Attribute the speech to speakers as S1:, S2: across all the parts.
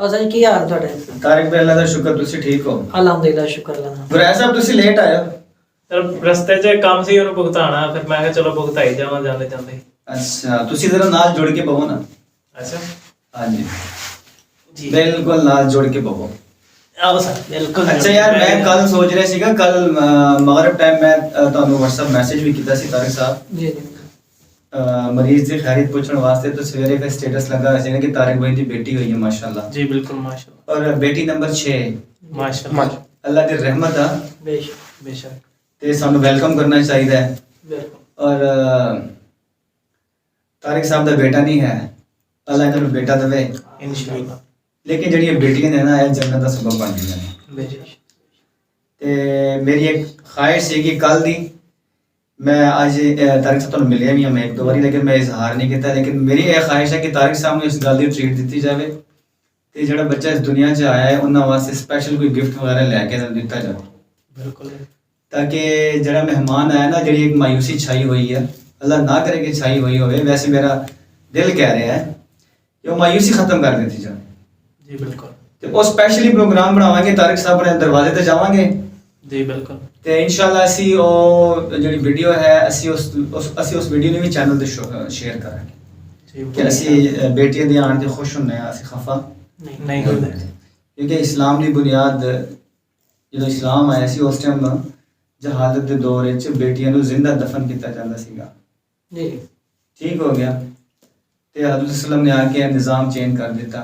S1: असां की हाल ਤੁਹਾਡੇ?
S2: तारिक भाई अल्लाह दा शुक्र तुसी ठीक हो?
S1: ਅਲਹਮਦੁਲਿਲਾ ਸ਼ੁਕਰ ਅੱਲਾਹ ਦਾ।
S2: गुरैज साहब तुसी लेट आए हो?
S3: ਰਸਤੇ 'ਚ ਕੰਮ ਸੀ ਉਹਨੂੰ ਭੁਗਤਾਣਾ, ਫਿਰ ਮੈਂ ਕਿਹਾ ਚਲੋ ਭੁਗਤਾਈ ਜਾਵਾਂ ਜਾਂਦੇ ਜਾਂਦੇ।
S2: अच्छा तुसी जरा नाल जुड़ के बहो ना।
S3: ਅੱਛਾ
S2: हाँ जी
S3: ਜੀ
S2: बिल्कुल नाल जुड़ के बहो।
S3: ਆਓ ਸਰ ਬਿਲਕੁਲ।
S2: अच्छा यार मैं कल सोच रहा सीगा कल मगरिब टाइम मैं ਤੁਹਾਨੂੰ WhatsApp मैसेज भी ਕੀਤਾ ਸੀ तारिक साहब
S1: ਜੀ ਜੀ
S2: मरीज ਦੀ खैरियत पूछने वास्ते तो सवेरे का स्टेटस लगा ਸੀ कि तारिक भाई ਦੀ बेटी हुई है माशाल्लाह
S3: जी बिल्कुल माशाल्लाह।
S2: और बेटी नंबर 6
S3: माशाल्लाह
S2: अल्लाह ਦੀ रहमत ਆ
S1: ਬੇਸ਼ੱਕ
S3: बेशक
S2: ਤੇ ਸਾਨੂੰ ਵੈਲਕਮ ਕਰਨਾ ਚਾਹੀਦਾ ਹੈ।
S1: ਬਿਲਕੁਲ
S2: और तारिक साहब ਦਾ बेटा नहीं है, अल्लाह ਇਹਨਾਂ ਨੂੰ बेटा देवे।
S3: इंशाल्लाह
S2: लेकिन ਜਿਹੜੀਆਂ ਬੇਟੀਆਂ ਨੇ ਨਾ ਇਹ ਜੰਨਤ ਦਾ ਸਬਬ ਬਣਦੀਆਂ ਨੇ।
S3: बेशक
S2: ਤੇ ਮੇਰੀ ਇੱਕ ख्वाहिश ਸੀ ਕਿ ਕੱਲ ਦੀ मैं आज तारिक साहब तो मिले भी मैं एक दो बारी लेकिन मैं इजहार नहीं किया, लेकिन मेरी यह ख्वाहिश है कि तारिक साहब ने इस गल की ट्रीट दी जाए ਤੇ ਜਿਹੜਾ ਬੱਚਾ ਇਸ ਦੁਨੀਆ 'ਚ ਆਇਆ ਹੈ ਉਹਨਾਂ ਵਾਸਤੇ ਸਪੈਸ਼ਲ ਕੋਈ ਗਿਫਟ ਵਗੈरह ਲੈ ਕੇ ਦਿੱਤਾ ਜਾਵੇ
S3: बिल्कुल
S2: ताकि ਜਿਹੜਾ ਮਹਿਮਾਨ ਆਇਆ ਨਾ ਜਿਹੜੀ ਇੱਕ ਮਾयूसी ਛਾਈ ਹੋਈ ਹੈ ਅੱਲਾ ਨਾ ਕਰੇ ਕਿ ਛਾਈ ਹੋਈ ਹੋਵੇ, वैसे मेरा दिल कह रहा है कि वो मायूसी खत्म कर देती जाए
S3: जी बिल्कुल
S2: ਤੇ ਉਹ ਸਪੈਸ਼ਲੀ ਪ੍ਰੋਗਰਾਮ ਬਣਾਵਾਂਗੇ ਤਾਰਿਕ ਸਾਹਿਬ ਦੇ ਦਰਵਾਜ਼ੇ ਤੇ ਜਾਵਾਂਗੇ
S3: जी बिल्कुल
S2: ਤੇ ਇਨਸ਼ਾਅੱਲਾ ਅਸੀਂ ਉਹ ਜਿਹੜੀ ਵੀਡੀਓ ਹੈ ਅਸੀਂ ਉਸ ਵੀਡੀਓ ਨੂੰ ਵੀ ਚੈਨਲ ਤੇ ਸ਼ੇਅਰ ਕਰਾਂਗੇ
S3: जी
S2: ਕਿ ਅਸੀਂ ਬੇਟੀਆਂ ਦੇ ਆਉਣ ਤੇ ਖੁਸ਼ ਹੁੰਦੇ ਹਾਂ, ਅਸੀਂ ਖਫਾ
S3: नहीं होता
S2: ਕਿਉਂਕਿ ਇਸਲਾਮ ਦੀ ਬੁਨਿਆਦ ਜਦੋਂ ਇਸਲਾਮ ਆਇਆ ਸੀ ਉਸ ਟਾਈਮ ਜਹਾਲਤ ਦੇ ਦੌਰ ਵਿੱਚ ਬੇਟੀਆਂ ਨੂੰ ਜ਼ਿੰਦਾ ਦਫਨ ਕੀਤਾ ਜਾਂਦਾ ਸੀਗਾ।
S1: ਜੀ
S2: ਠੀਕ ਹੋ ਗਿਆ ਤੇ ਹਜ਼ਰਤ ਸੱਲਮ ਨੇ ਆ ਕੇ ਨਿਜ਼ਾਮ ਚੇਂਜ ਕਰ ਦਿੱਤਾ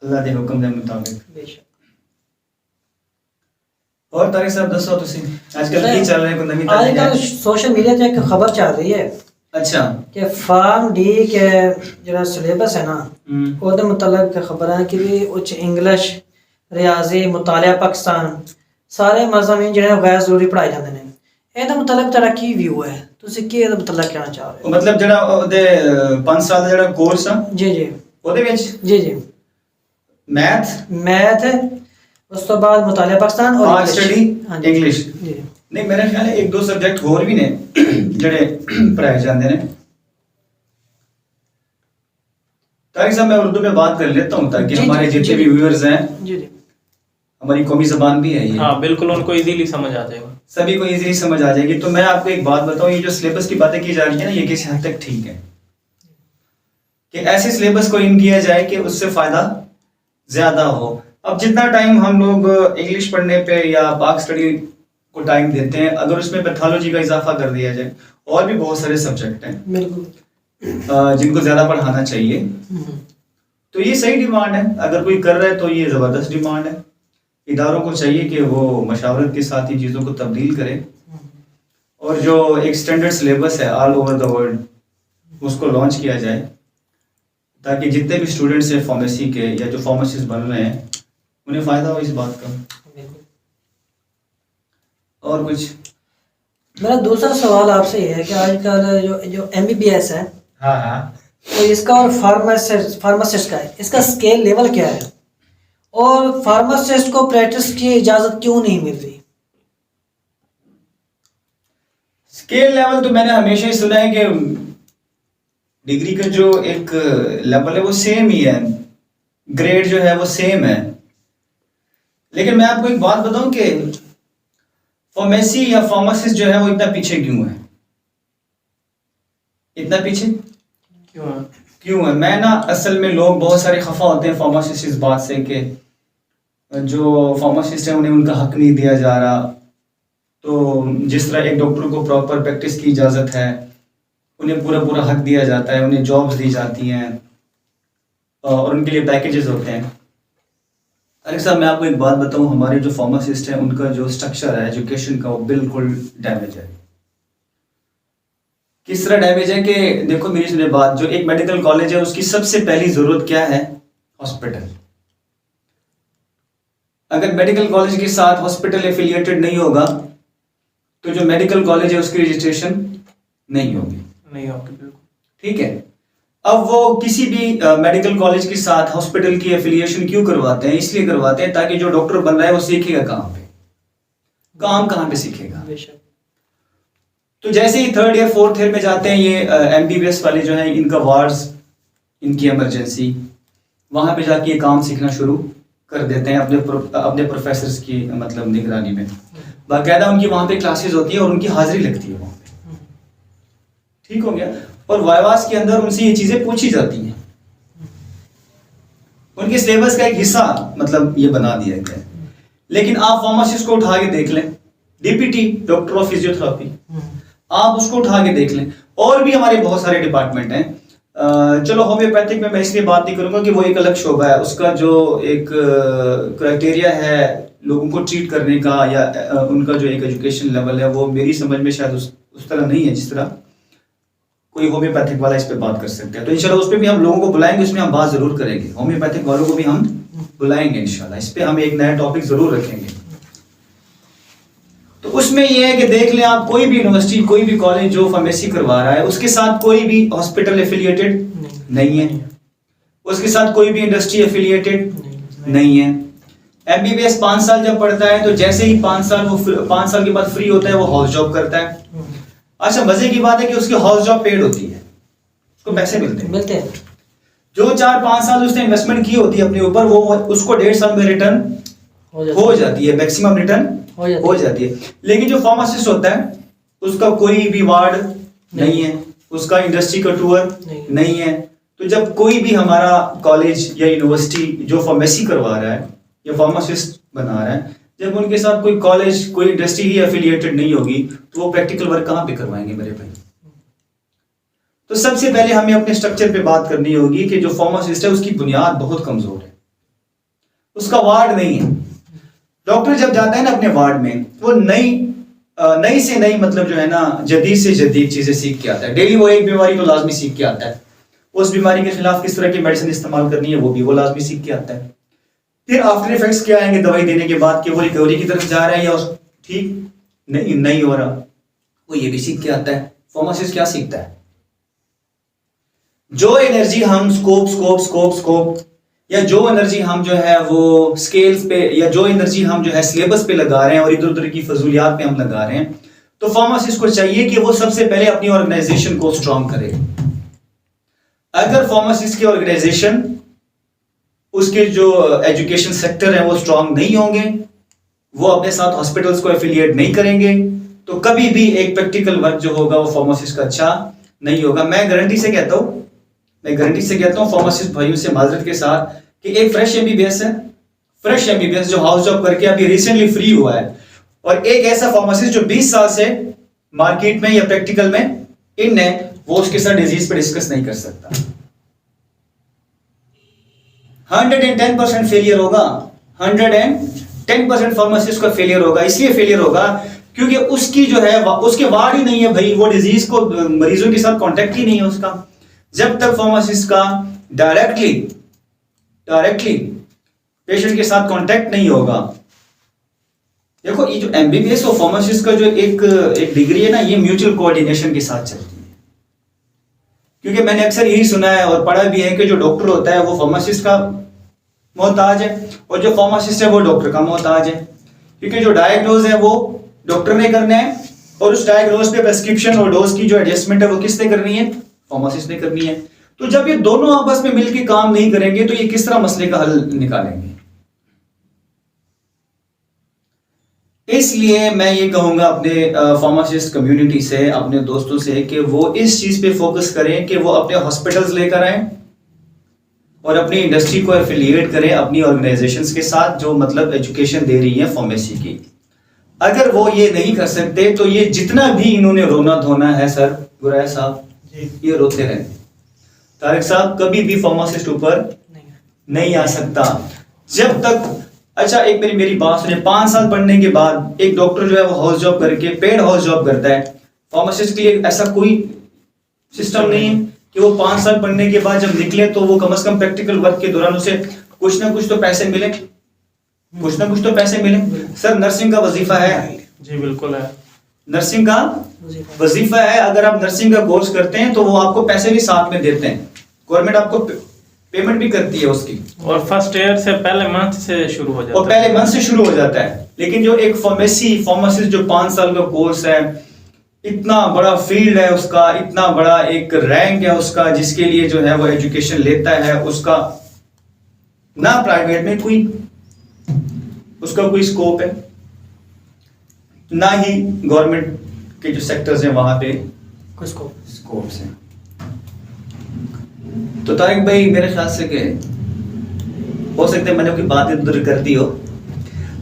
S2: ਅੱਲਾਹ ਦੇ ਹੁਕਮ ਦੇ ਮੁਤਾबिक।
S1: ਬੇਸ਼ੱਕ
S2: और तारिक साहब दसो तुसी आजकल की चल रहा है, कोई नवी
S1: ਅੱਜ
S2: तारीख
S1: ਕੱਲ
S2: है?
S1: ਸੋਸ਼ਲ ਮੀਡੀਆ ਤੇ ਇੱਕ ਖਬਰ ਚੱਲ ਰਹੀ ਹੈ
S2: अच्छा
S1: ਕਿ ਫਾਰਮ ਡੀ ਕੇ ਜਿਹੜਾ ਸਿਲੇਬਸ ਹੈ ਨਾ ਉਹਦੇ ਮੁਤਲਕ ਖਬਰਾਂ ਹੈ ਕਿ ਵੀ ਉੱਚ ਇੰਗਲਿਸ਼ ਰਿਆਜ਼ੀ ਮੁਤਾਲਿਆ ਪਾਕਿਸਤਾਨ ਸਾਰੇ ਮਜ਼ਾਮੀਨ ਜਿਹੜੇ ਗੈਰ ਜ਼ਰੂਰੀ ਪੜਾਏ ਜਾਂਦੇ ਨੇ। ਇਹਦੇ ਮੁਤਲਕ ਤੁਹਾਡਾ ਕੀ ਵਿਊ ਹੈ, ਤੁਸੀਂ ਕੀ ਇਹਦੇ ਮੁਤਲਕ ਕਹਿਣਾ ਚਾਹ ਰਹੇ ਹੋ?
S2: मतलब ਜਿਹੜਾ ਉਹਦੇ 5 ਸਾਲ ਦਾ ਜਿਹੜਾ ਕੋਰਸ ਆ
S1: ਜੀ ਜੀ
S2: ਉਹਦੇ ਵਿੱਚ
S1: ਜੀ ਜੀ मैथ उस तो बाद मुतालिया पाकिस्तान और
S2: और स्टडी इंग्लिश।
S1: जी
S2: नहीं मेरे ख्याल है एक दो सब्जेक्ट और भी ने ਜਿਹੜੇ पढ़ाए जाते हैं। तारिक साहब मैं उर्दू में बात कर लेता हूँ ताकि
S1: जी,
S2: हमारे
S1: जी,
S2: जितने
S1: जी।
S2: भी व्यूअर्स हैं,
S1: जी जी
S2: हमारी कौमी जबान भी है ये,
S3: हाँ बिल्कुल उनको इजीली समझ आ जाएगा।
S2: सभी को इजीली समझ आ जाएगी। तो मैं आपको एक बात बताऊं, ये जो सिलेबस की बातें की जा रही है ना ये किसी हद तक ठीक है कि ऐसे सिलेबस को इन किया जाए कि उससे फायदा ज्यादा हो। अब जितना टाइम हम लोग इंग्लिश पढ़ने पे या पाक स्टडी को टाइम देते हैं, अगर उसमें पैथोलॉजी का इजाफा कर दिया जाए, और भी बहुत सारे सब्जेक्ट हैं
S1: बिल्कुल
S2: जिनको ज्यादा पढ़ाना चाहिए, तो ये सही डिमांड है। अगर कोई कर रहा है तो ये जबरदस्त डिमांड है। इदारों को चाहिए कि वो मशावरत के साथ ही चीज़ों को तब्दील करें और जो एक स्टैंडर्ड सिलेबस है ऑल ओवर द वर्ल्ड उसको लॉन्च किया जाए ताकि जितने भी स्टूडेंट्स हैं फार्मेसी के या जो फार्मासिस्ट बन रहे हैं उन्हें फ़ायदा हो इस बात का। और कुछ
S1: मेरा दूसरा सवाल आपसे ये है कि आजकल जो MBBS है
S2: हाँ हाँ
S1: तो इसका और फार्मासिस्ट का है, इसका स्केल लेवल क्या है और फार्मासिस्ट को प्रैक्टिस की इजाज़त क्यों नहीं मिल रही?
S2: स्केल लेवल तो मैंने हमेशा ही सुना है कि डिग्री का जो एक लेवल है वो सेम ही है, ग्रेड जो है वो सेम है। लेकिन मैं आपको एक बात बताऊं कि फार्मेसी या फार्मासिस्ट जो है वो इतना पीछे क्यों है, इतना पीछे क्यों है? मैं ना असल में लोग बहुत सारे खफा होते हैं फार्मासिस्ट इस बात से कि जो फार्मासिस्ट हैं उन्हें उनका हक नहीं दिया जा रहा। तो जिस तरह एक डॉक्टर को प्रॉपर प्रैक्टिस की इजाज़त है उन्हें पूरा पूरा हक दिया जाता है, उन्हें जॉब्स दी जाती हैं और उनके लिए पैकेजेस होते हैं। अरे साहब मैं आपको एक बात बताऊं, हमारे जो फार्मासिस्ट हैं उनका जो स्ट्रक्चर है एजुकेशन का वो बिल्कुल डैमेज है। किस तरह डैमेज है कि देखो मेरी सुनिए बात, जो एक मेडिकल कॉलेज है उसकी सबसे पहली ज़रूरत क्या है? हॉस्पिटल। अगर मेडिकल कॉलेज के साथ हॉस्पिटल एफिलिएटेड नहीं होगा तो जो मेडिकल कॉलेज है उसकी रजिस्ट्रेशन नहीं होगी।
S3: नहीं होगी बिल्कुल
S2: ठीक है। अब वो किसी भी मेडिकल कॉलेज के साथ हॉस्पिटल की एफिलिएशन क्यों करवाते हैं? इसलिए करवाते हैं ताकि जो डॉक्टर बन रहा है वो सीखेगा कहाँ पे, काम कहाँ पे सीखेगा। तो जैसे ही 3rd ईयर 4th ईयर में जाते हैं ये MBBS वाले जो हैं इनका वार्ड्स, इनकी इमरजेंसी, वहाँ पे जाके ये काम सीखना शुरू कर देते हैं अपने प्रोफेसर्स की मतलब निगरानी में। बाकायदा उनकी वहाँ पे क्लासेस होती है और उनकी हाजिरी लगती है वहाँ पे, ठीक हो गया। और वाइवास के अंदर उनसे ये चीज़ें पूछी जाती हैं, उनके सिलेबस का एक हिस्सा मतलब ये बना दिया गया है। लेकिन आप फार्मासिस्ट को उठा के देख लें, डीपीटी डॉक्टर ऑफ फिजियोथेरेपी, आप उसको उठा के देख लें। और भी हमारे बहुत सारे डिपार्टमेंट हैं। चलो होम्योपैथिक में मैं इसलिए बात नहीं करूंगा कि वो एक अलग शोबा है, उसका जो एक क्राइटेरिया है लोगों को ट्रीट करने का या उनका जो एक एजुकेशन लेवल है वो मेरी समझ में शायद उस तरह नहीं है जिस तरह कोई होम्योपैथिक वाला इस पे बात कर सकते हैं। तो इंशाल्लाह उस पर भी हम लोगों को बुलाएंगे, उसमें हम बात जरूर करेंगे, होम्योपैथिक वालों को भी हम बुलाएंगे इंशाल्लाह, इस पे हम एक नया टॉपिक जरूर रखेंगे। तो उसमें यह है कि देख लें आप, कोई भी यूनिवर्सिटी कोई भी कॉलेज जो फार्मेसी करवा रहा है उसके साथ कोई भी हॉस्पिटल एफिलिएटेड नहीं है, उसके साथ कोई भी इंडस्ट्री एफिलिएटेड नहीं है। एमबीबीएस 5 साल जब पढ़ता है तो जैसे ही 5 साल के बाद फ्री होता है वो हाउस जॉब करता है। अच्छा मजे की बात है कि उसकी हाउस जॉब पेड होती है, उसको पैसे मिलते हैं। जो 4-5 साल उसने इन्वेस्टमेंट की होती है अपने ऊपर वो उसको 1.5 साल में रिटर्न हो जाती है, मैक्सिमम रिटर्न हो जाती है। लेकिन जो फार्मासिस्ट होता है उसका कोई भी वार्ड नहीं है, उसका इंडस्ट्री का टूर नहीं है। तो जब कोई भी हमारा कॉलेज या यूनिवर्सिटी जो फार्मेसी करवा रहा है या फार्मासिस्ट बना रहा है, जब उनके साथ कोई कॉलेज कोई इंडस्ट्री ही एफिलिएटेड नहीं होगी तो वो प्रैक्टिकल वर्क कहाँ पे करवाएंगे मेरे भाई। तो सबसे पहले हमें अपने स्ट्रक्चर पे बात करनी होगी कि जो फार्मासिस्ट है उसकी बुनियाद बहुत कमजोर है, उसका वार्ड नहीं है। डॉक्टर जब जाता है ना अपने वार्ड में वो नई से नई मतलब जो है ना जदीद से जदीद चीजें सीख के आता है। डेली वो एक बीमारी तो लाजमी सीख के आता है, उस बीमारी के खिलाफ किस तरह की मेडिसिन इस्तेमाल करनी है वो भी वो लाजमी सीख के आता है। फिर आफ्टर इफेक्ट्स क्या आएंगे दवाई देने के बाद कि वो रिकवरी की तरफ जा रहा है या ठीक नहीं हो रहा, वो ये भी सीख के आता है। फार्मासिस्ट क्या सीखता है? जो एनर्जी हम स्कोप या जो एनर्जी हम जो है वो स्केल्स पे या जो एनर्जी हम जो है सिलेबस पे लगा रहे हैं और इधर उधर की फजूलियात पे हम लगा रहे हैं, तो फार्मासिस्ट को चाहिए कि वो सबसे पहले अपनी ऑर्गेनाइजेशन को स्ट्रांग करे। अगर फार्मासिस्ट की ऑर्गेनाइजेशन उसके जो एजुकेशन सेक्टर है वो स्ट्रांग नहीं होंगे, वो अपने साथ हॉस्पिटल्स को एफिलिएट नहीं करेंगे, तो कभी भी एक प्रैक्टिकल वर्क जो होगा वो फार्मासिस्ट का अच्छा नहीं होगा। मैं गारंटी से कहता हूँ फार्मासिस्ट भाइयों से माजरत के साथ कि एक फ्रेश एमबीबीएस जो हाउस जॉब करके अभी रिसेंटली फ्री हुआ है और एक ऐसा फार्मासिस्ट जो 20 साल से मार्केट में या प्रैक्टिकल में इन है, वो उसके साथ डिजीज पर डिस्कस नहीं कर सकता। 110% फेलियर होगा, 110% फार्मासिस्ट का फेलियर होगा। इसलिए फेलियर होगा क्योंकि उसकी जो है उसके वार्ड ही नहीं है भाई, वो डिजीज को मरीजों के साथ कांटेक्ट ही नहीं है उसका। जब तक फार्मासिस्ट का डायरेक्टली पेशेंट के साथ कांटेक्ट नहीं होगा। देखो ये जो एमबीबीएस और फार्मासिस्ट का जो एक डिग्री है ना, ये म्यूचुअल कोऑर्डिनेशन के साथ चलती है। क्योंकि मैंने अक्सर यही सुना है और पढ़ा भी है कि जो डॉक्टर होता है वो फार्मासिस्ट का मोहताज है और जो फार्मासिस्ट है वो डॉक्टर का मोहताज है। क्योंकि जो डायग्नोज है वो डॉक्टर ने करना है और उस डायग्नोज पे प्रेस्क्रिप्शन और डोज की जो एडजस्टमेंट है वो किसने करनी है? फार्मासिस्ट ने करनी है। तो जब ये दोनों आपस में मिलकर काम नहीं करेंगे तो ये किस तरह मसले का हल निकालेंगे? इसलिए मैं ये कहूंगा अपने फार्मासिस्ट कम्युनिटी से, अपने दोस्तों से कि वो इस चीज पे फोकस करें कि वो अपने हॉस्पिटल्स लेकर आए और अपनी इंडस्ट्री को एफिलिएट करें अपनी ऑर्गेनाइजेशंस के साथ जो मतलब एजुकेशन दे रही है फार्मेसी की। अगर वो ये नहीं कर सकते तो ये जितना भी इन्होंने रोना धोना है सर गुरैया साहब, ये रोते रहे। तारिक साहब कभी भी फार्मासिस्ट ऊपर नहीं आ सकता जब तक। अच्छा एक मेरी बात सुनिए, 5 साल पढ़ने के बाद एक डॉक्टर जो है वो हाउस जॉब करके पेड हाउस जॉब करता है। फार्मासिस्ट के लिए ऐसा कोई सिस्टम नहीं है कि वो 5 साल पढ़ने के बाद जब निकले तो वो कम से कम प्रैक्टिकल वर्क के दौरान उसे कुछ ना कुछ तो पैसे मिले, सर नर्सिंग का वजीफा है।
S3: जी बिल्कुल है,
S2: नर्सिंग का वजीफा है। अगर आप नर्सिंग का कोर्स करते हैं तो वो आपको पैसे भी साथ में देते हैं, गवर्नमेंट आपको पेमेंट भी करती है उसकी,
S3: और फर्स्ट ईयर से पहले मंथ से शुरू हो जाता है,
S2: और पहले मंथ से शुरू हो जाता है। लेकिन जो एक फार्मासिस्ट जो 5 साल का कोर्स है, इतना बड़ा फील्ड है उसका, इतना बड़ा एक रैंक है उसका, जिसके लिए जो है वो एजुकेशन लेता है, उसका ना प्राइवेट में कोई उसका कोई स्कोप है, ना ही गवर्नमेंट के जो सेक्टर्स हैं वहां पे
S1: किसको?
S2: स्कोप्स हैं। तो तारिक भाई मेरे ख्याल से कि हो सकता है मैंने कोई बात इधर उधर कर दी हो,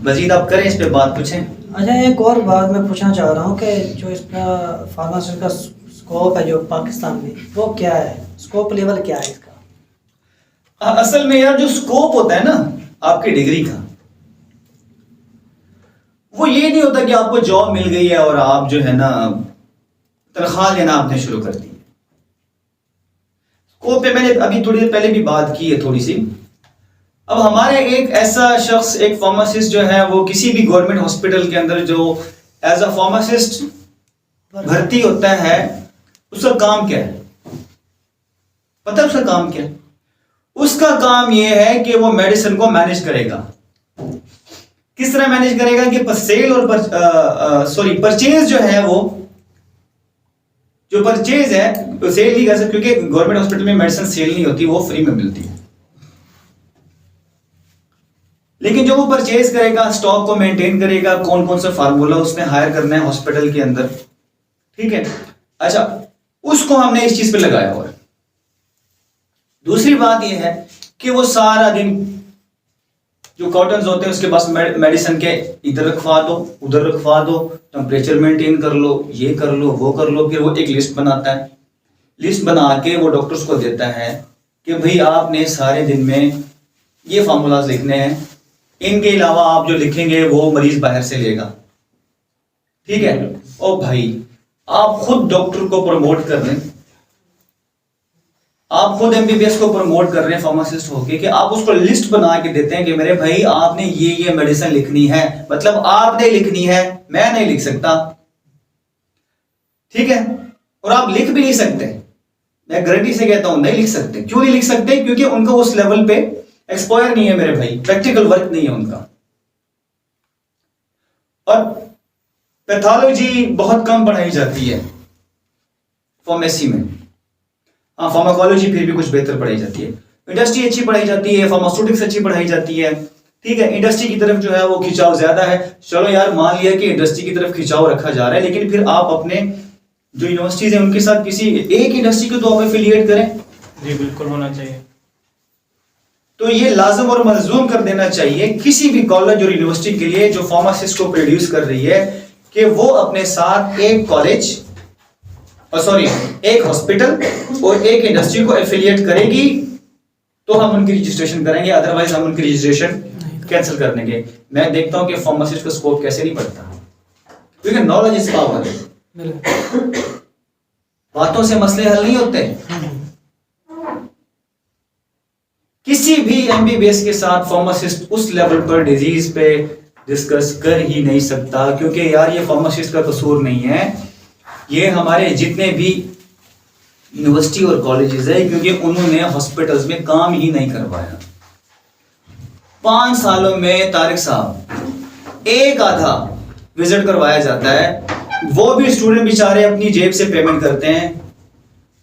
S2: मजीद आप करें इस पे बात पूछें।
S1: अच्छा, एक और बात मैं पूछना चाह रहा हूँ कि जो इसका फार्मासिस्ट का स्कोप है जो पाकिस्तान में, वो क्या है? स्कोप लेवल क्या है इसका?
S2: असल में यार जो स्कोप होता है ना आपकी डिग्री का, वो ये नहीं होता कि आपको जॉब मिल गई है और आप जो है ना तनख्वाह लेना आपने शुरू कर दी। स्कोप पे मैंने अभी थोड़ी देर पहले भी बात की है थोड़ी सी। अब हमारे एक ऐसा शख्स, एक फार्मासिस्ट जो है वो किसी भी गवर्नमेंट हॉस्पिटल के अंदर जो एज अ फार्मासिस्ट भर्ती होता है, उसका काम क्या है पता है? उसका काम क्या है? उसका काम यह है कि वो मेडिसिन को मैनेज करेगा। किस तरह मैनेज करेगा कि सेल और परचेज जो है, वो जो परचेज है तो सेल नहीं कर सकते क्योंकि गवर्नमेंट हॉस्पिटल में मेडिसिन सेल नहीं होती, वो फ्री में मिलती है। लेकिन जो वो परचेज करेगा, स्टॉक को मेंटेन करेगा, कौन कौन सा फार्मूला उसने हायर करना है हॉस्पिटल के अंदर, ठीक है, अच्छा, उसको हमने इस चीज पे लगाया हुआ है। दूसरी बात यह है कि वो सारा दिन जो कॉटन्स होते हैं उसके पास मेडिसिन के इधर रखवा दो, उधर रखवा दो, टेम्परेचर मेंटेन कर लो, ये कर लो, वो कर लो। फिर वो एक लिस्ट बनाता है, लिस्ट बना के वो डॉक्टर्स को देता है कि भाई आपने सारे दिन में ये फार्मूलाज लिखने हैं, इनके अलावा आप जो लिखेंगे वो मरीज बाहर से लेगा, ठीक है। ओ भाई, आप खुद डॉक्टर को प्रमोट कर रहे हैं, आप खुद एमबीबीएस को प्रमोट कर रहे हैं फार्मासिस्ट होके, कि आप उसको लिस्ट बना के देते हैं कि मेरे भाई आपने ये मेडिसिन लिखनी है, मतलब आपने लिखनी है, मैं नहीं लिख सकता, ठीक है। और आप लिख भी नहीं सकते, मैं गारंटी से कहता हूं नहीं लिख सकते। क्यों नहीं लिख सकते? क्योंकि उनका उस लेवल पे एक्सपोयर नहीं है मेरे भाई, प्रैक्टिकल वर्क नहीं है उनका। और पैथोलॉजी बहुत कम पढ़ाई जाती है फार्मेसी में। हाँ, फार्माकोलॉजी फिर भी कुछ बेहतर पढ़ाई जाती है, इंडस्ट्री अच्छी पढ़ाई जाती है, फार्मास्यूटिक्स अच्छी पढ़ाई जाती है, ठीक है। इंडस्ट्री की तरफ जो है वो खिंचाव ज्यादा है। चलो यार, मान लिया कि इंडस्ट्री की तरफ खिंचाव रखा जा रहा है, लेकिन फिर आप अपने जो यूनिवर्सिटीज हैं उनके साथ किसी एक इंडस्ट्री को तो आप एफिलिएट करें।
S3: जी बिल्कुल होना चाहिए।
S2: तो ये लाजम और मलजूम कर देना चाहिए किसी भी कॉलेज और यूनिवर्सिटी के लिए जो फार्मासिस्ट को प्रोड्यूस कर रही है कि वो अपने साथ एक कॉलेज एक हॉस्पिटल और एक इंडस्ट्री को एफिलिएट करेगी तो हम उनकी रजिस्ट्रेशन करेंगे, अदरवाइज हम उनकी रजिस्ट्रेशन कैंसिल कर देंगे। मैं देखता हूं कि फार्मासिस्ट का स्कोप कैसे नहीं बढ़ता, क्योंकि नॉलेज इज पावर है। बातों से मसले हल नहीं होते। किसी भी एमबीबीएस के साथ फार्मासिस्ट उस लेवल पर डिजीज पे डिस्कस कर ही नहीं सकता, क्योंकि यार ये फार्मासिस्ट का कसूर नहीं है, ये हमारे जितने भी यूनिवर्सिटी और कॉलेजेस है, क्योंकि उन्होंने हॉस्पिटल्स में काम ही नहीं करवाया। 5 सालों में तारिक साहब एक आधा विजिट करवाया जाता है, वो भी स्टूडेंट बेचारे अपनी जेब से पेमेंट करते हैं,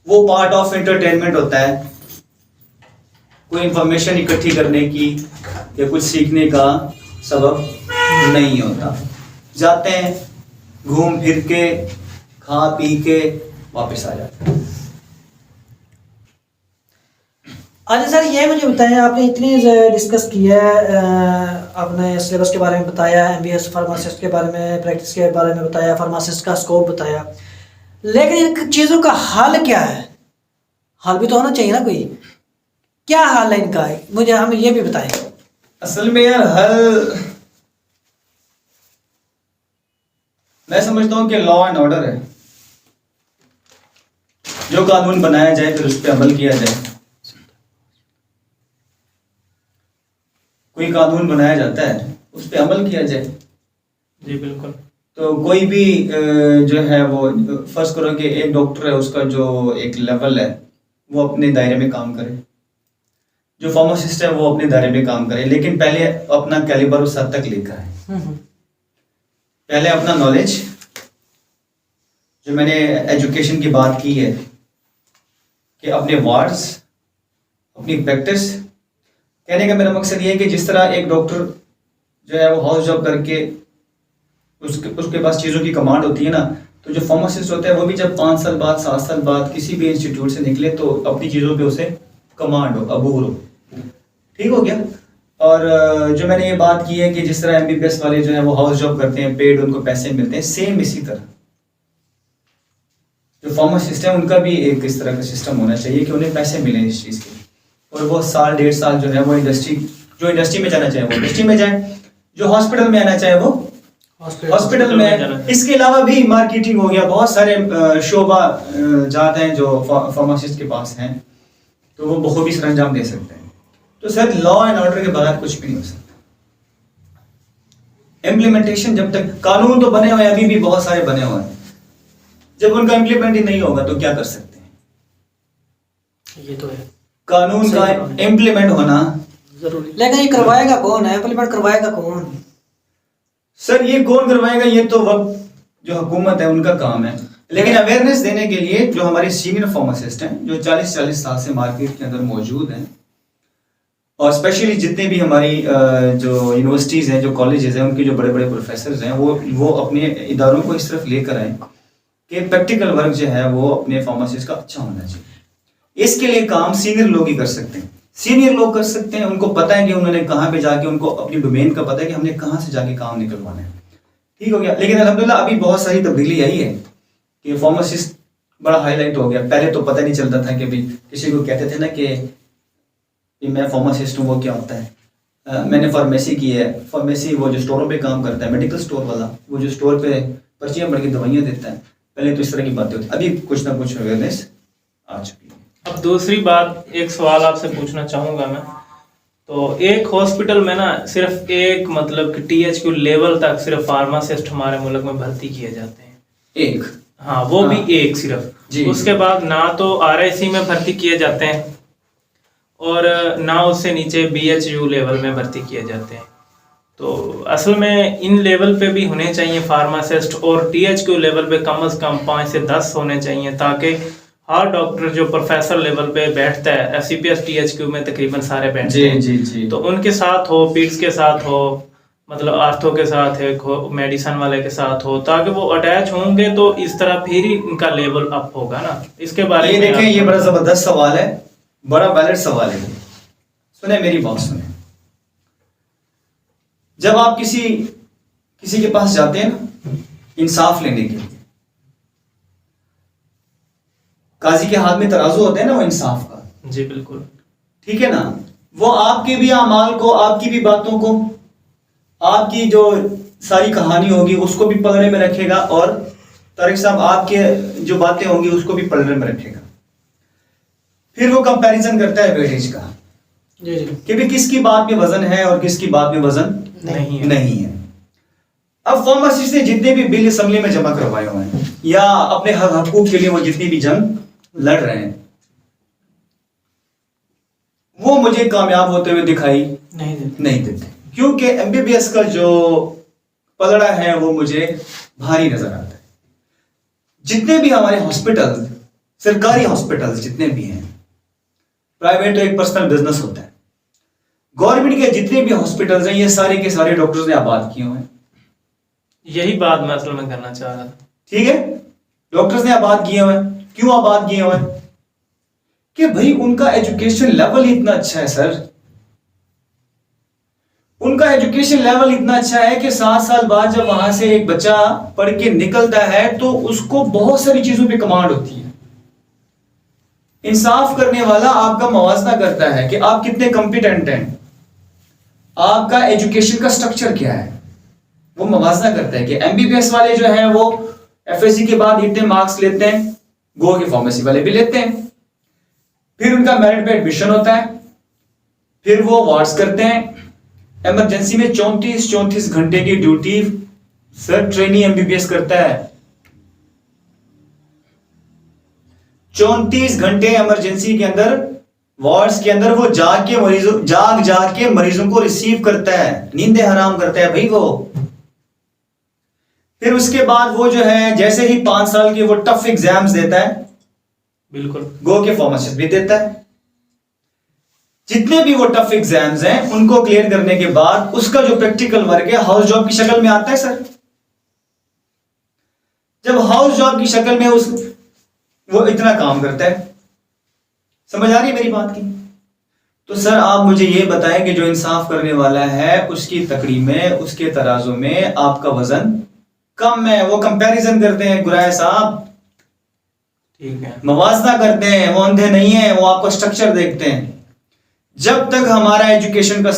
S2: वो पार्ट ऑफ एंटरटेनमेंट होता है, कोई इंफॉर्मेशन इकट्ठी करने की या कुछ सीखने का सबब नहीं होता। जाते हैं, घूम फिर के, खा पी के वापस आ जाते हैं।
S1: अच्छा सर, ये मुझे बताएं, आपने इतनी डिस्कस किया है, आपने सिलेबस के बारे में बताया, एमबीएस फार्मासिस्ट के बारे में, प्रैक्टिस के बारे में बताया, फार्मासिस्ट का स्कोप बताया, लेकिन इन चीज़ों का हल क्या है? हल भी तो होना चाहिए ना कोई। क्या हल है इनका? मुझे हम ये भी बताएं।
S2: असल में यार हल मैं समझता हूं कि लॉ एंड ऑर्डर है। जो कानून बनाया जाए फिर उस पर अमल किया जाए। कोई कानून बनाया जाता है, उस पर अमल किया जाए।
S3: जी बिल्कुल।
S2: तो कोई भी जो है वो, फर्ज करो कि एक डॉक्टर है, उसका जो एक लेवल है वो अपने दायरे में काम करे, जो फार्मासिस्ट है वो अपने दायरे में काम करे, लेकिन पहले अपना कैलिबर उस हद तक लेकर है। पहले अपना नॉलेज, जो मैंने एजुकेशन की बात की है कि अपने वार्ड्स, अपनी प्रैक्टिस कहने का मेरा मकसद ये है कि जिस तरह एक डॉक्टर जो है वो हाउस जॉब करके उसके पास चीज़ों की कमांड होती है ना, तो जो फार्मासिस्ट होता है वो भी जब 5 साल बाद 7 साल बाद किसी भी इंस्टीट्यूट से निकले तो अपनी चीज़ों पे उसे कमांड हो, अबूर हो। ठीक हो गया। और जो मैंने ये बात की है कि जिस तरह MBBS वाले जो है वो हाउस जॉब करते हैं, पेड उनको पैसे मिलते हैं, सेम इसी तरह जो फार्मासिस्ट है उनका भी एक इस तरह का सिस्टम होना चाहिए कि उन्हें पैसे मिले इस चीज़ के, और वो 1.5 साल जो है वो इंडस्ट्री में जाना चाहे वो इंडस्ट्री में जाए, जो हॉस्पिटल में आना चाहे वो हॉस्पिटल में। इसके अलावा भी मार्केटिंग हो गया, बहुत सारे शोबा जाते हैं जो फार्मासिस्ट के पास हैं, तो वो बखूबी सर अंजाम दे सकते हैं। तो सर लॉ एंड ऑर्डर के बगैर कुछ भी नहीं हो सकता। इम्प्लीमेंटेशन जब तक, कानून तो बने हुए हैं, अभी भी बहुत सारे बने हुए हैं, जब उनका इम्प्लीमेंट ही नहीं होगा तो क्या कर सकते हैं।
S1: ये तो है,
S2: कानून का इम्प्लीमेंट होना
S1: जरूरी। लेकिन ये करवाएगा कौन है, इम्प्लीमेंट करवाएगा कौन?
S2: सर ये कौन करवाएगा, ये तो वक्त जो हुकूमत है उनका काम है। लेकिन अवेयरनेस देने के लिए जो हमारे सीनियर फार्मासिस्ट हैं जो 40-40 साल से मार्केट के अंदर मौजूद हैं, और स्पेशली जितने भी हमारी जो यूनिवर्सिटीज़ हैं, जो कॉलेजेस हैं, उनके जो बड़े बड़े प्रोफेसर्स हैं, वो अपने इदारों को इस तरफ लेकर आए कि प्रैक्टिकल वर्क जो है वो अपने फार्मासिस्ट का अच्छा होना चाहिए। इसके लिए काम सीनियर लोग ही कर सकते हैं, सीनियर लोग कर सकते हैं। उनको पता है कि उन्होंने कहाँ पे जाके, उनको अपनी डोमेन का पता है कि हमने कहाँ से जाके काम निकलवाना है। ठीक हो गया। लेकिन अल्हम्दुलिल्लाह अभी बहुत सारी तब्दीली आई है कि फार्मासिस्ट बड़ा हाईलाइट हो गया। पहले तो पता नहीं चलता था कि भाई किसी को कहते थे ना कि मैं फार्मासिस्ट हूँ, वो क्या होता है। मैंने फार्मेसी की है, फार्मेसी वो जो स्टोरों पे काम करता है, मेडिकल स्टोर वाला, वो जो स्टोर पे पर्चियाँ बढ़ के दवाइयाँ देता है, पहले तो इस तरह की बातें होती। अभी कुछ ना कुछ अवेयरनेस आ चुकी है।
S3: अब दूसरी बात, एक सवाल आपसे पूछना चाहूँगा मैं, तो एक हॉस्पिटल में ना सिर्फ एक मतलब कि THQ लेवल तक सिर्फ फार्मासिस्ट हमारे मुल्क में भर्ती किए जाते हैं।
S2: एक,
S3: हाँ, वो भी एक सिर्फ। उसके बाद ना तो RIC में भर्ती किए जाते हैं और ना उससे नीचे BHU लेवल में भर्ती किए जाते हैं। तो असल में इन लेवल पे भी होने चाहिए फार्मासिस्ट, और THQ लेवल पे कम से कम 5 से 10 होने चाहिए, ताकि हर डॉक्टर जो प्रोफेसर लेवल पे बैठता है, FCPS THQ में तकरीबन सारे बैठते हैं,
S2: जी।
S3: तो उनके साथ हो, पीट्स के साथ हो, मतलब आर्थो के साथ है, मेडिसन वाले के साथ हो, ताकि वो अटैच होंगे तो इस तरह फिर ही इनका लेवल अप होगा ना। इसके बारे में
S2: देखें, ये बड़ा जबरदस्त सवाल है, बड़ा वैलिड सवाल है। सुने मेरी बात सुने। जब आप किसी के पास जाते हैं ना इंसाफ लेने के लिए, काजी के हाथ में तराजू होता है ना वो इंसाफ का।
S3: जी बिल्कुल,
S2: ठीक है ना। वो आपके भी अमाल को, आपकी भी बातों को, आपकी जो सारी कहानी होगी उसको भी पलड़े में रखेगा, और तारिक साहब आपके जो बातें होंगी उसको भी पलड़े में रखेगा। फिर वो कंपैरिजन करता है वेटेज का कि भी किसकी बात में वजन है और किसकी बात में वजन नहीं है। अब फार्मासिस्ट ने जितने भी बिल असेंबली में जमा करवाए हुए हैं या अपने हकूक के लिए वो जितनी भी जंग लड़ रहे हैं, वो मुझे कामयाब होते हुए दिखाई नहीं देते, क्योंकि MBBS का जो पलड़ा है वो मुझे भारी नजर आता है। जितने भी हमारे हॉस्पिटल, सरकारी हॉस्पिटल जितने भी हैं, प्राइवेट तो एक पर्सनल बिजनेस होता है, गवर्नमेंट के जितने भी हॉस्पिटल्स हैं ये सारे के सारे डॉक्टर्स ने आबाद किए हुए हैं।
S3: यही बात मैं असल में करना चाह रहा था। ठीक
S2: है, डॉक्टर्स ने आबाद किए हुए हैं। क्यों आबाद किए हुए हैं? कि भाई उनका एजुकेशन लेवल ही इतना अच्छा है सर, उनका एजुकेशन लेवल इतना अच्छा है कि 7 साल बाद जब वहां से एक बच्चा पढ़ के निकलता है तो उसको बहुत सारी चीजों पे कमांड होती है। इंसाफ करने वाला आपका मवाजना करता है कि आप कितने कॉम्पिटेंट हैं, आपका एजुकेशन का स्ट्रक्चर क्या है, वो मवाजना करता है कि MBBS वाले जो हैं वो FSC के बाद इतने मार्क्स लेते हैं, गो के फार्मेसी वाले भी लेते हैं। फिर उनका मेरिट पे एडमिशन होता है, फिर वो वार्ड्स करते हैं। इमरजेंसी में 34 घंटे की ड्यूटी सर ट्रेनी MBBS करता है। 34 घंटे इमरजेंसी के अंदर, वार्ड्स के अंदर वो जाग के मरीजों को रिसीव करता है, नींदें हराम करता है भाई वो। फिर उसके बाद वो जो है जैसे ही 5 साल के वो टफ एग्जाम्स देता है,
S3: बिल्कुल
S2: गो के फार्मासिस्ट भी देता है। जितने भी वो टफ एग्जाम्स हैं उनको क्लियर करने के बाद उसका जो प्रैक्टिकल वर्क है हाउस जॉब की शक्ल में आता है सर। जब हाउस जॉब की शक्ल में वो इतना काम करता है, समझ आ रही है मेरी बात की? तो सर आप मुझे ये बताएं कि जो इंसाफ करने वाला है उसकी तकड़ी में, उसके तराजू में आपका वजन कम है। वो कंपैरिजन करते हैं गुराया साहब,
S3: ठीक है,
S2: मवाजना करते हैं, वो अंधे नहीं है, वो आपका स्ट्रक्चर देखते हैं। जब तक हमारा एजुकेशन का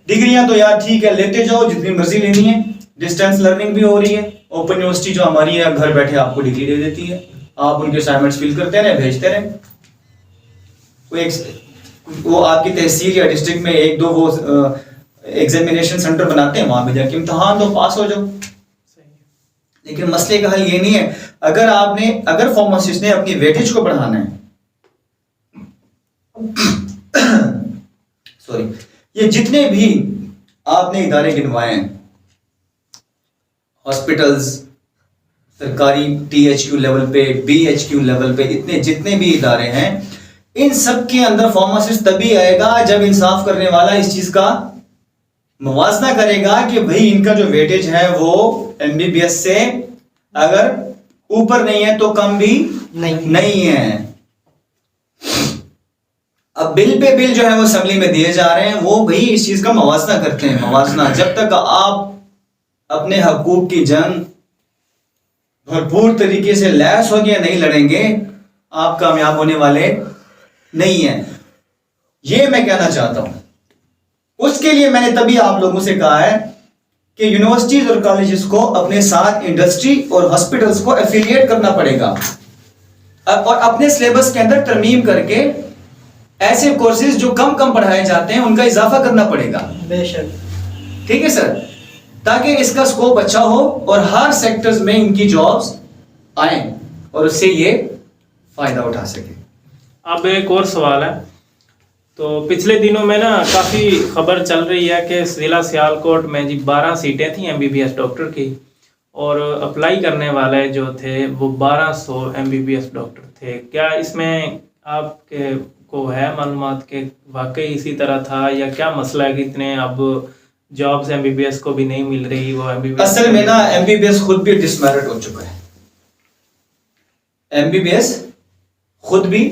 S2: डिग्रियां तो यार ठीक है लेते जाओ जितनी मर्जी लेनी है, डिस्टेंस लर्निंग भी हो रही है, ओपन यूनिवर्सिटी जो हमारी है घर बैठे आपको डिग्री दे देती है, आप उनके असाइनमेंट्स फिल करते रहे, भेजते रहे। वो आपकी तहसील या डिस्ट्रिक्ट में एक दो वो एग्जामिनेशन सेंटर बनाते हैं, वहां पे जाके इम्तहान दो, पास हो जाओ। लेकिन मसले का हल ये नहीं है। अगर फार्मासिस्ट ने अपनी वेटेज को बढ़ाना है सॉरी, ये जितने भी आपने इदारे गिनवाए हैं, हॉस्पिटल्स, सरकारी THQ लेवल पे, BHQ लेवल पे, इतने जितने भी इदारे हैं, इन सब के अंदर फार्मासिस्ट तभी आएगा जब इंसाफ करने वाला इस चीज का मुवाजना करेगा कि भाई इनका जो वेटेज है वो MBBS से अगर ऊपर नहीं है तो कम भी नहीं है। अब बिल पे बिल जो है वो असेंबली में दिए जा रहे हैं, वो भाई इस चीज का मुवाजना करते हैं। मुवाजना, जब तक आप अपने हकूक की जंग भरपूर तरीके से लैस हो गया नहीं लड़ेंगे, आप कामयाब होने वाले नहीं है। ये मैं कहना चाहता हूं। उसके लिए मैंने तभी आप लोगों से कहा है कि यूनिवर्सिटीज और कॉलेजेस को अपने साथ इंडस्ट्री और हॉस्पिटल्स को एफिलिएट करना पड़ेगा और अपने सिलेबस के अंदर तरमीम करके ऐसे कोर्सेज जो कम पढ़ाए जाते हैं उनका इजाफा करना पड़ेगा।
S1: बेशक,
S2: ठीक है सर, ताकि इसका स्कोप अच्छा हो और हर सेक्टर्स में इनकी जॉब्स आए और उससे ये फायदा उठा सके।
S3: अब एक और सवाल है, तो पिछले दिनों में ना काफ़ी खबर चल रही है कि ज़िला सियालकोट में जी 12 सीटें थी MBBS डॉक्टर की, और अप्लाई करने वाले जो थे वो 1200 MBBS डॉक्टर थे। क्या इसमें आपके को है मालूमात के वाकई इसी तरह था, या क्या मसला है कि इतने अब जॉब्स MBBS को भी नहीं मिल रही? वो MBBS
S2: असल में ना MBBS खुद भी डिसमेरिट हो चुका है। MBBS खुद भी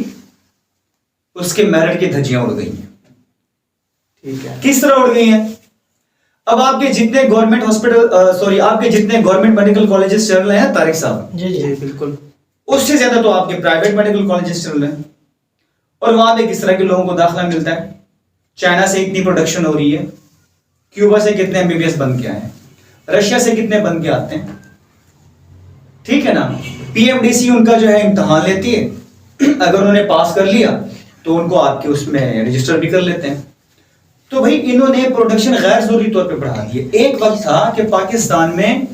S2: उसके मेरिट की धज्जियां उड़ गई हैं।
S3: ठीक है,
S2: किस तरह उड़ गई हैं? अब आपके जितने गवर्नमेंट हॉस्पिटल आपके जितने गवर्नमेंट मेडिकल कॉलेजेस चल रहे हैं तारिक साहब,
S1: जी
S3: बिल्कुल,
S2: उससे ज्यादा तो आपके प्राइवेट मेडिकल कॉलेजेस चल रहे हैं। और वहां पे किस तरह के लोगों को दाखिला मिलता है? चाइना से इतनी प्रोडक्शन हो रही है, क्यूबा से कितने MBBS बन के आए हैं, रशिया से कितने बन के आते हैं, ठीक है ना। PMDC उनका जो है इम्तहान लेती है, अगर उन्होंने पास कर लिया तो उनको आपके उसमें रजिस्टर भी कर लेते हैं। तो भाई इन्होंने प्रोडक्शन गैर जरूरी तौर पे बढ़ा दी है। एक वक्त था कि पाकिस्तान में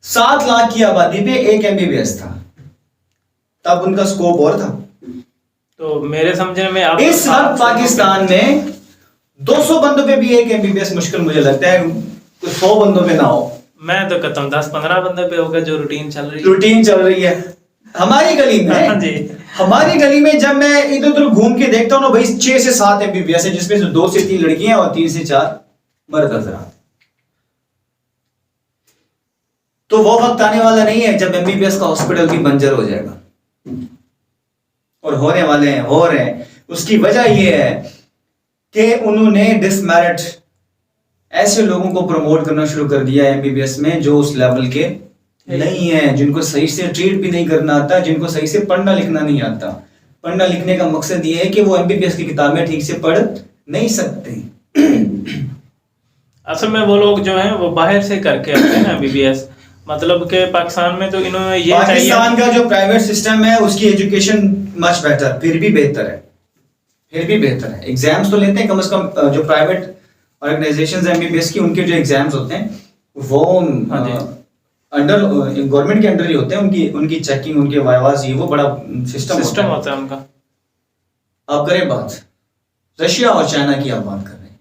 S2: 7 लाख की आबादी पे एक MBBS था, तब उनका स्कोप और था।
S3: तो मेरे समझने में आप
S2: इस वक्त पाकिस्तान में 200 बंदों पे भी एक MBBS मुश्किल मुझे लगता है, कुछ 100 बंदों पे ना हो।
S3: मैं तो कहता हूँ 10-15 बंदे पे होगा जो रूटीन चल रही है
S2: हमारी गली में।
S3: जी,
S2: हमारी गली में जब मैं इधर उधर घूम के देखता हूँ ना भाई, 6 से 7 MBBS है, जिसमें से 2 से 3 लड़कियां और 3 से 4 मर्द हजरात। तो वो वक्त आने वाला नहीं है जब MBBS का हॉस्पिटल भी बंजर हो जाएगा, और होने वाले हैं, हो रहे हैं। उसकी वजह यह है कि उन्होंने डिसमेरिट ऐसे लोगों को प्रमोट करना शुरू कर दिया MBBS में जो उस लेवल के नहीं है, जिनको सही से ट्रीट भी नहीं करना आता, जिनको सही से पढ़ना लिखना नहीं आता। पढ़ना लिखने का मकसद ये है कि वो MBBS की किताबें ठीक से पढ़ नहीं सकते।
S3: असल में वो लोग जो हैं वो बाहर से करके आते हैं MBBS, मतलब कि पाकिस्तान में तो इन्होंने ये
S2: पाकिस्तान का जो प्राइवेट सिस्टम है उसकी एजुकेशन मच बेटर, फिर भी बेहतर है। एग्जाम्स तो लेते हैं कम से कम, जो प्राइवेट ऑर्गेनाइजेशंस MBBS की, उनके जो एग्जाम्स होते हैं वो अंडर गवर्नमेंट के अंडर ही होते हैं। उनकी चेकिंग, उनके वाइवास, ये वो बड़ा सिस्टम
S3: होता है उनका।
S2: आप करें बात रशिया और चाइना की, आप बात कर रहे हैं।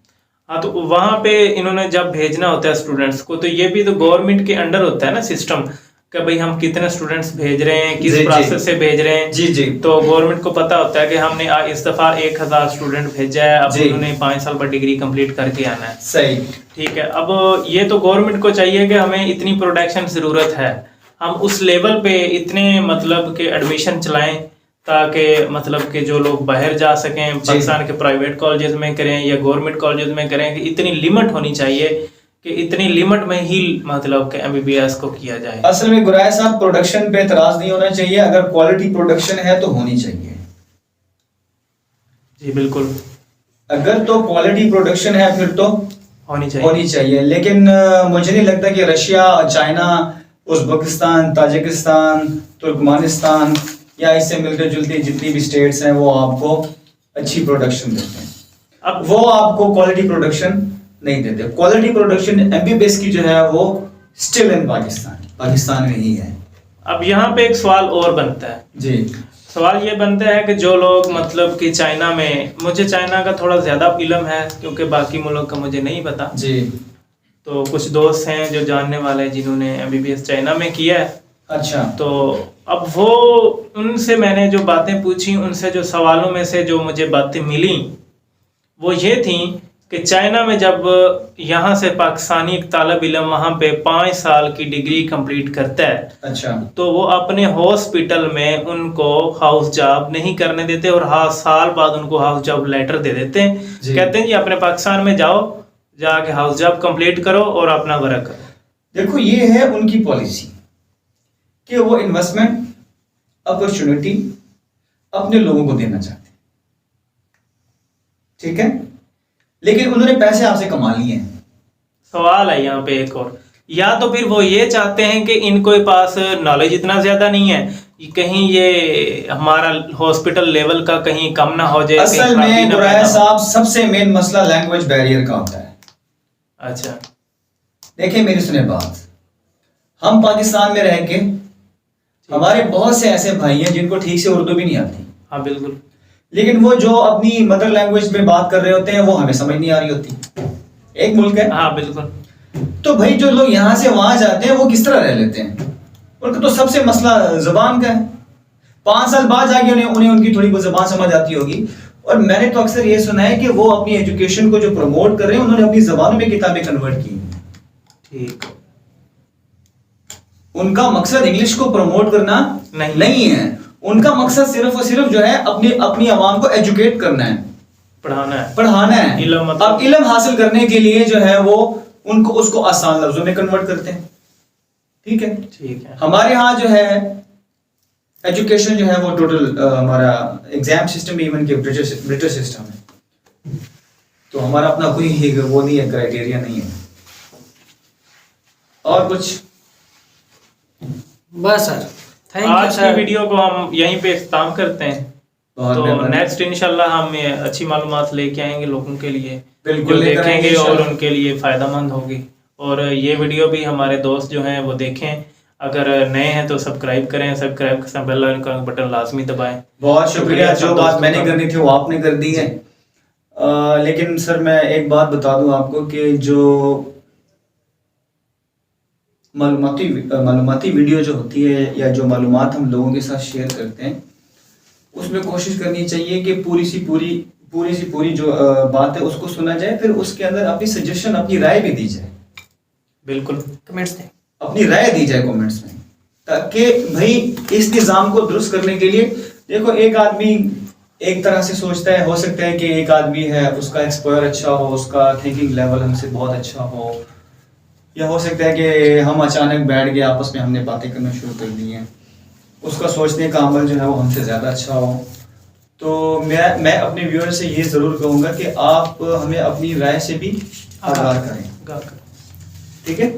S3: हाँ, तो वहाँ पे इन्होंने जब भेजना होता है स्टूडेंट्स को, तो ये भी तो गवर्नमेंट के अंडर होता है ना सिस्टम। कि भाई हम कितने स्टूडेंट्स भेज रहे हैं, किस
S2: जी,
S3: प्रोसेस से भेज रहे हैं।
S2: जी जी।
S3: तो गवर्नमेंट को पता होता है कि हमने इस दफ़ा 1000 स्टूडेंट भेजा है, अब
S2: जी।
S3: उन्होंने 5 साल बाद डिग्री कंप्लीट करके आना है।
S2: सही।
S3: ठीक है, अब ये तो गवर्नमेंट को चाहिए कि हमें इतनी प्रोडक्शन ज़रूरत है, हम उस लेवल पे इतने मतलब के एडमिशन चलाएं ताकि मतलब कि जो लोग बाहर जा सकें, पाकिस्तान के प्राइवेट कॉलेजेस में करें या गवर्नमेंट कॉलेजेस में करें, कि इतनी लिमिट होनी चाहिए कि इतनी लिमिट में ही मतलब कि MBBS को किया जाए।
S2: असल में गुराया साहब, प्रोडक्शन पे एतराज नहीं होना चाहिए, अगर क्वालिटी प्रोडक्शन है तो होनी चाहिए।
S3: जी बिल्कुल,
S2: अगर तो क्वालिटी प्रोडक्शन है फिर तो
S3: होनी
S2: चाहिए। लेकिन मुझे नहीं लगता कि Russia, China, Uzbekistan, Tajikistan, Turkmenistan या इससे मिलते जुलते जितनी भी स्टेट्स हैं वो आपको अच्छी प्रोडक्शन देते हैं।
S3: अब
S2: वो आपको क्वालिटी प्रोडक्शन नहीं देते। क्वालिटी प्रोडक्शन MBBS की जो है वो स्टिल इन पाकिस्तान में ही है।
S3: अब यहाँ पे एक सवाल और बनता है
S2: जी।
S3: सवाल ये बनता है कि जो लोग मतलब कि चाइना में, मुझे चाइना का थोड़ा ज़्यादा इल्म है क्योंकि बाकी मुल्क का मुझे नहीं पता
S2: जी।
S3: तो कुछ दोस्त हैं जो जानने वाले हैं जिन्होंने MBBS चाइना में किया है।
S2: अच्छा।
S3: तो अब वो उनसे मैंने जो बातें पूछी, उनसे जो सवालों में से जो मुझे बातें मिली वो ये थी कि चाइना में जब यहाँ से पाकिस्तानी एक तालब इलम वहाँ पे 5 साल की डिग्री कंप्लीट करता है,
S2: अच्छा।
S3: तो वो अपने हॉस्पिटल में उनको हाउस जॉब नहीं करने देते और हर साल बाद उनको हाउस जॉब लेटर दे देते हैं। कहते हैं जी अपने पाकिस्तान में जाओ, जाके हाउस जॉब कंप्लीट करो और अपना वर्क करो।
S2: देखो ये है उनकी पॉलिसी कि वो इन्वेस्टमेंट अपॉर्चुनिटी अपने लोगों को देना चाहते हैं, ठीक है, लेकिन उन्होंने पैसे आपसे कमा लिए हैं।
S3: सवाल है यहाँ पे एक और, या तो फिर वो ये चाहते हैं कि इनको पास नॉलेज इतना ज्यादा नहीं है कि कहीं ये हमारा हॉस्पिटल लेवल का कहीं कम ना हो जाए।
S2: असल में गुराया साहब सबसे मेन मसला लैंग्वेज बैरियर का होता है।
S3: अच्छा
S2: देखिए मेरी सुने बात, हम पाकिस्तान में रह के हमारे बहुत से ऐसे भाई हैं जिनको ठीक से उर्दू भी नहीं आती।
S3: हाँ बिल्कुल।
S2: लेकिन वो जो अपनी मदर लैंग्वेज में बात कर रहे होते हैं वो हमें समझ नहीं आ रही होती। एक मुल्क है।
S3: हाँ बिल्कुल।
S2: तो भाई जो लोग यहाँ से वहां जाते हैं वो किस तरह रह लेते हैं? उनका तो सबसे मसला जबान का है। 5 साल बाद जाके उन्हें उनकी थोड़ी बहुत जबान समझ आती होगी। और मैंने तो अक्सर ये सुना है कि वो अपनी एजुकेशन को जो प्रमोट कर रहे हैं उन्होंने अपनी जबान में किताबें कन्वर्ट की।
S3: ठीक।
S2: उनका मकसद इंग्लिश को प्रमोट करना नहीं है। उनका मकसद सिर्फ और सिर्फ जो है अपनी आवाम को एजुकेट करना है, पढ़ाना है। अब इल्म हासिल करने के लिए जो है वो उनको उसको आसान लफ्जों में कन्वर्ट करते हैं। ठीक है। हमारे यहाँ जो है एजुकेशन जो है वो टोटल हमारा एग्जाम सिस्टम इवन के ब्रिटिश सिस्टम है, तो हमारा अपना कोई वो नहीं है, क्राइटेरिया नहीं है। और कुछ
S1: बस सर, थैंक यू
S3: आज
S1: सर।
S3: की वीडियो को हम यहीं पे इख्तिताम करते हैं। तो नेक्स्ट इंशाल्लाह हम अच्छी मालूमात लेके आएंगे लोगों के लिए,
S2: बिल्कुल
S3: देखेंगे और उनके लिए फायदेमंद होगी। और ये वीडियो भी हमारे दोस्त जो हैं वो देखें, अगर नए हैं तो सब्सक्राइब करें, सब्सक्राइब के साथ बेल आइकन बटन लाजमी दबाएं।
S2: बहुत शुक्रिया, जो बात मैंने करनी थी वो आपने कर दी है। लेकिन सर मैं एक बात बता दूं आपको कि जो मालूमाती वीडियो जो होती है या जो मालूमात हम लोगों के साथ शेयर करते हैं उसमें कोशिश करनी चाहिए कि पूरी सी पूरी जो बात है उसको सुना जाए, फिर उसके अंदर अपनी सजेशन, अपनी राय भी दी जाए।
S3: बिल्कुल,
S1: कमेंट्स दें,
S2: अपनी राय दी जाए कमेंट्स में, ताकि भाई इस निज़ाम को दुरुस्त करने के लिए देखो एक आदमी एक तरह से सोचता है, हो सकता है कि एक आदमी है उसका एक्सपायर अच्छा हो, उसका थिंकिंग लेवल हमसे बहुत अच्छा हो, या हो सकता है कि हम अचानक बैठ गए आपस में हमने बातें करना शुरू कर दी हैं, उसका सोचने का अमल जो है वो हमसे ज़्यादा अच्छा हो। तो मैं अपने व्यूअर से ये ज़रूर कहूँगा कि आप हमें अपनी राय से भी आगाह करें। ठीक है।